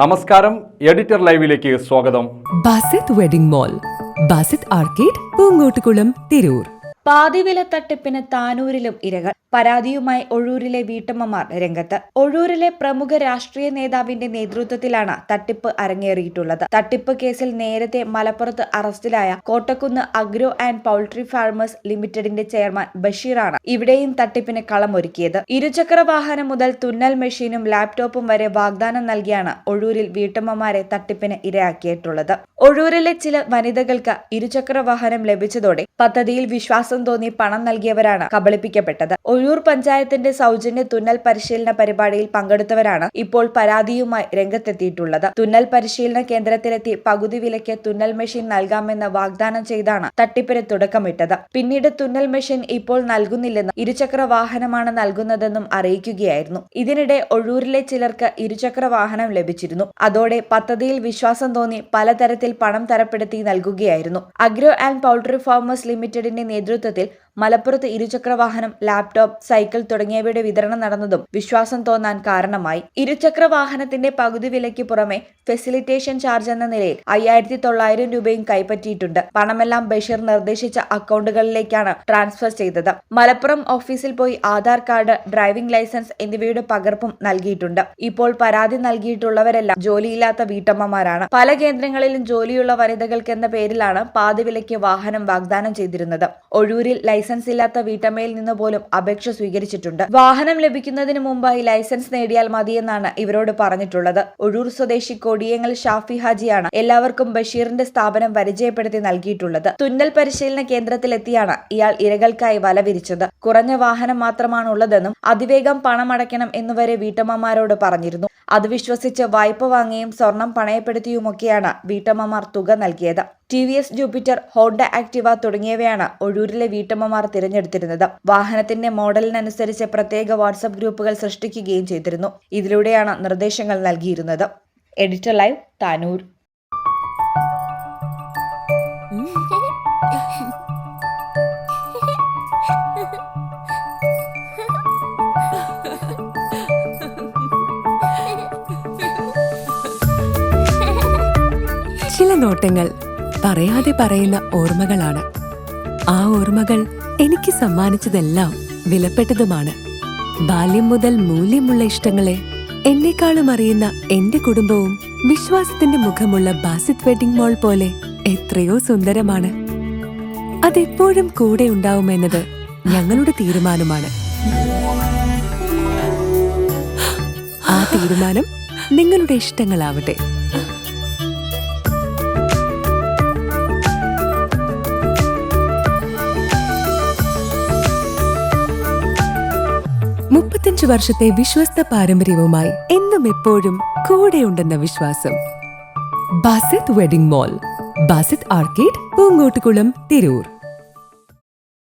നമസ്കാരം, എഡിറ്റർ ലൈവിലേക്ക് സ്വാഗതം. Basith wedding mall, Basith arcade, Poongottukulam, Tirur. പാതിവില തട്ടിപ്പിന് താനൂരിലും ഇരകൾ. പരാതിയുമായി ഒഴൂരിലെ വീട്ടമ്മമാർ രംഗത്ത്. ഒഴൂരിലെ പ്രമുഖ രാഷ്ട്രീയ നേതാവിന്റെ നേതൃത്വത്തിലാണ് തട്ടിപ്പ് അരങ്ങേറിയിട്ടുള്ളത്. തട്ടിപ്പ് കേസിൽ നേരത്തെ മലപ്പുറത്ത് അറസ്റ്റിലായ Kottakkunnu agro and poultry farmers ലിമിറ്റഡിന്റെ ചെയർമാൻ ബഷീറാണ് ഇവിടെയും തട്ടിപ്പിന് കളമൊരുക്കിയത്. ഇരുചക്ര വാഹനം മുതൽ തുന്നൽ മെഷീനും ലാപ്ടോപ്പും വരെ വാഗ്ദാനം നൽകിയാണ് ഒഴൂരിൽ വീട്ടമ്മമാരെ തട്ടിപ്പിന് ഇരയാക്കിയിട്ടുള്ളത്. ഒഴൂരിലെ ചില വനിതകൾക്ക് ഇരുചക്ര വാഹനം ലഭിച്ചതോടെ പദ്ധതിയിൽ വിശ്വാസം തോന്നി പണം നൽകിയവരാണ് കബളിപ്പിക്കപ്പെട്ടത്. ഒഴൂർ പഞ്ചായത്തിന്റെ സൗജന്യ തുന്നൽ പരിശീലന പരിപാടിയിൽ പങ്കെടുത്തവരാണ് ഇപ്പോൾ പരാതിയുമായി രംഗത്തെത്തിയിട്ടുള്ളത്. തുന്നൽ പരിശീലന കേന്ദ്രത്തിലെത്തി പകുതി വിലയ്ക്ക് തുന്നൽ മെഷീൻ നൽകാമെന്ന് വാഗ്ദാനം ചെയ്താണ് തട്ടിപ്പിന് തുടക്കമിട്ടത്. പിന്നീട് തുന്നൽ മെഷീൻ ഇപ്പോൾ നൽകുന്നില്ലെന്നും ഇരുചക്ര വാഹനമാണ് നൽകുന്നതെന്നും അറിയിക്കുകയായിരുന്നു. ഇതിനിടെ ഒഴൂരിലെ ചിലർക്ക് ഇരുചക്ര വാഹനം ലഭിച്ചിരുന്നു. അതോടെ പദ്ധതിയിൽ വിശ്വാസം തോന്നി പലതരത്തിൽ പണം തരപ്പെടുത്തി നൽകുകയായിരുന്നു. അഗ്രോ ആൻഡ് പൗൾട്രി ഫാർമേഴ്സ് ലിമിറ്റഡിന്റെ നേതൃത്വത്തിൽ മലപ്പുറത്ത് ഇരുചക്ര വാഹനം, ലാപ്ടോപ്പ്, സൈക്കിൾ തുടങ്ങിയവയുടെ വിതരണം നടന്നതും വിശ്വാസം തോന്നാൻ കാരണമായി. ഇരുചക്ര വാഹനത്തിന്റെ പകുതി വിലയ്ക്ക് പുറമെ ഫെസിലിറ്റേഷൻ ചാർജ് എന്ന നിലയിൽ 5,900 രൂപയും കൈപ്പറ്റിയിട്ടുണ്ട്. പണമെല്ലാം ബഷീർ നിർദ്ദേശിച്ച അക്കൗണ്ടുകളിലേക്കാണ് ട്രാൻസ്ഫർ ചെയ്തത്. മലപ്പുറം ഓഫീസിൽ പോയി ആധാർ കാർഡ്, ഡ്രൈവിംഗ് ലൈസൻസ് എന്നിവയുടെ പകർപ്പും നൽകിയിട്ടുണ്ട്. ഇപ്പോൾ പരാതി നൽകിയിട്ടുള്ളവരെല്ലാം ജോലിയില്ലാത്ത വീട്ടമ്മമാരാണ്. പല കേന്ദ്രങ്ങളിലും ജോലിയുള്ള വനിതകൾക്കെന്ന പേരിലാണ് പാതിവിലയ്ക്ക് വാഹനം വാഗ്ദാനം ചെയ്തിരുന്നത്. ഒഴൂരിൽ ലൈസൻസ് ഇല്ലാത്ത വീട്ടമ്മയിൽ നിന്ന് പോലും അപേക്ഷ സ്വീകരിച്ചിട്ടുണ്ട്. വാഹനം ലഭിക്കുന്നതിന് മുമ്പായി ലൈസൻസ് നേടിയാൽ മതിയെന്നാണ് ഇവരോട് പറഞ്ഞിട്ടുള്ളത്. ഒഴൂർ സ്വദേശി കൊടിയങ്ങൽ ഷാഫി ഹാജിയാണ് എല്ലാവർക്കും ബഷീറിന്റെ സ്ഥാപനം പരിചയപ്പെടുത്തി നൽകിയിട്ടുള്ളത്. തുന്നൽ പരിശീലന കേന്ദ്രത്തിലെത്തിയാണ് ഇയാൾ ഇരകൾക്കായി വല വിരിച്ചത്. കുറഞ്ഞ വാഹനം മാത്രമാണുള്ളതെന്നും അതിവേഗം പണമടയ്ക്കണം എന്നുവരെ വീട്ടമ്മമാരോട് പറഞ്ഞിരുന്നു. അത് വിശ്വസിച്ച് വായ്പ വാങ്ങിയും സ്വർണം പണയപ്പെടുത്തിയുമൊക്കെയാണ് വീട്ടമ്മമാർ തുക നൽകിയത്. TVS ജൂപ്പിറ്റർ, ഹോണ്ട ആക്ടിവ തുടങ്ങിയവയാണ് ഒഴൂരിലെ വീട്ടമ്മമാർ തിരഞ്ഞെടുത്തിരുന്നത്. വാഹനത്തിന്റെ മോഡലിനനുസരിച്ച് പ്രത്യേക വാട്സ്ആപ്പ് ഗ്രൂപ്പുകൾ സൃഷ്ടിക്കുകയും ചെയ്തിരുന്നു. ഇതിലൂടെയാണ് നിർദ്ദേശങ്ങൾ നൽകിയിരുന്നത്. Editor live, Tanur. ചില നോട്ടങ്ങൾ പറയാതെ പറയുന്ന ഓർമ്മകളാണ്. ആ ഓർമ്മകൾ എനിക്ക് സമ്മാനിച്ചതെല്ലാം വിലപ്പെട്ടതുമാണ്. ബാല്യം മുതൽ മൂല്യമുള്ള ഇഷ്ടങ്ങളെ എന്നെക്കാളും അറിയുന്ന എന്റെ കുടുംബവും വിശ്വാസത്തിന്റെ മുഖമുള്ള ബാസിത് വെഡിംഗ് മോൾ പോലെ എത്രയോ സുന്ദരമാണ്. അതെപ്പോഴും കൂടെ ഉണ്ടാവുമെന്നത് ഞങ്ങളുടെ തീരുമാനമാണ്. ആ തീരുമാനം നിങ്ങളുടെ ഇഷ്ടങ്ങളാവട്ടെ. വർഷത്തെ വിശ്വസ്ത പാരമ്പര്യവുമായി എന്നും എപ്പോഴും കൂടെയുണ്ടെന്ന വിശ്വാസം. Basith wedding mall, Basith arcade, Poongottukulam, Tirur.